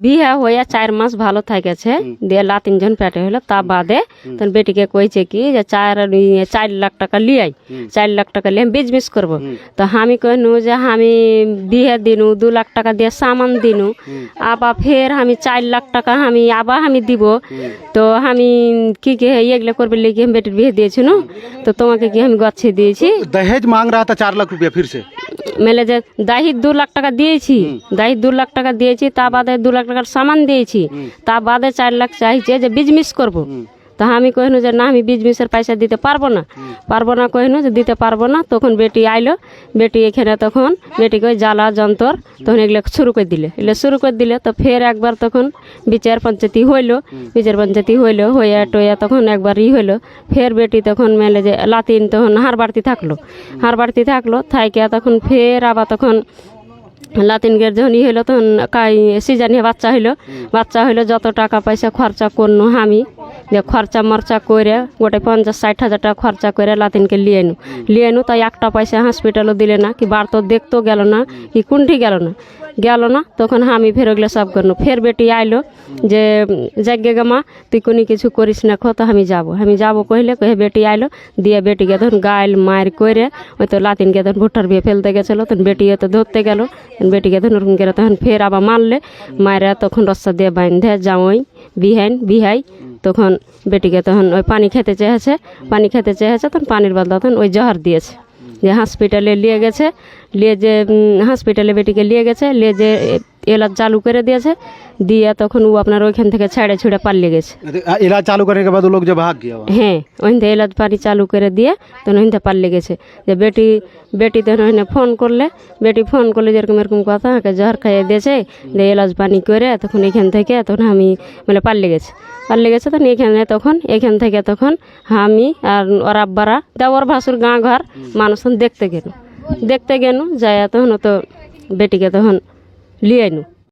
বিয়ে হইয়া 4 মাস ভালো থাকেছে, দিয়ে লাতিন জন পেটে হলো, তা বাদে তখন বেটিকে কইছে কি যে 4 লাখ টাকা লিয়াই, 4 লাখ টাকা লিয়ে বিজনেস করবো। তো আমি কইনু যে আমি বিয়ে দিনু 2 লাখ টাকা দিয়ে সামান দিনু, আবার ফের আমি 4 লাখ টাকা আমি দিব। তো আমি কি এগুলো করবে লিখে আমি বেটির বিয়ে দিয়েছি না, তো তোমাকে কি আমি গচ্ছে দিয়েছি। दहेज मांग रहा था 4 लाख रुपया फिर से। মেলে যে দাহির 2 লাখ টাকা দিয়েছি, দাহির 2 লাখ টাকা দিয়েছি, তা বাদে 2 লাখ টাকার সামান দিয়েছি, তা বাদে 4 লাখ চাইছে যে বিজনেস করব। তা আমি কহিনু যে না আমি বিজনেসের পয়সা দিতে পারবো না কহিনু যে দিতে পারবো না। তখন বেটি আইলো, বেটি এখানে তখন বেটিকে ওই জ্বালা যন্তর তখন এগুলো শুরু করে দিলে তো ফের একবার তখন বিচার পঞ্চায়েতি হইলো, হইয়া টইয়া তখন একবার হইলো। ফের বেটি তখন মেলে যে লাতিন তখন হার বাড়তি থাকলো থাইকে তখন ফের আবার তখন লাতিনগের যখন হইলো তখন সিজানি বাচ্চা হইলো যত টাকা পয়সা খরচা করনু আমি যে খরচা মরচা করে গোটে 50-60 হাজার টাকা খরচা করে লাতিনকে লিয়ে নু তাই একটা পয়সা হসপিটালও দিলে না, কি বার তো দেখতেও গেল না, কি কোনটি গেল না। তখন আমি ফের ওগুলো সব করনু। ফের বেটি আইলো যে যাগ্গে গামা তুই কোনো কিছু করিস না, তো আমি যাবো কহিলে বেটি আইলো, দিয়ে বেটিকে তখন গাইল মায়ের করে ওই তো লাতিনকে তখন ভুট্টার বিয়ে ফেলতে গেছিলো, তখন বেটি তো ধরতে গেল, বেটিকে তখন ওরকম করে তখন ফের আবার মারলে, মায়েরা তখন রস্তা দিয়ে বাঁধে জামাই বিহাই তখন বেটিকে তখন ওই পানি খেতে চেয়েছে তখন পানির বদলা তখন ওই জহর দিয়েছে, যে হসপিটালে হসপিটালে বেটিকে লিয়ে গেছে, যে এলাজ চালু করে দিয়েছে, দিয়ে তখন ও আপনার ওইখান থেকে ছুড়ে পালিয়ে গেছে। इलाज चालू करने के बाद वो लोग जब भाग गया वहाँ। হ্যাঁ ওইখান থেকে এলাজ পানি চালু করে দিয়ে তখন ওইখান থেকে পালিয়ে গেছে। যে বেটি তখন ওইখানে ফোন করলে যেরকম এরকম কথা জহর খাইয়ে দিয়েছে, যে এলাজ পানি করে তখন এখান থেকে তখন আমি মানে পালিয়ে গেছে তখন এখান থেকে তখন আমি আর ওর আব্বারা দেওয়ার ভাসুর গাঁ ঘর মানুষ দেখতে গেল যায়, তখন তো বেটিকে তখন লিয়ে আইনু।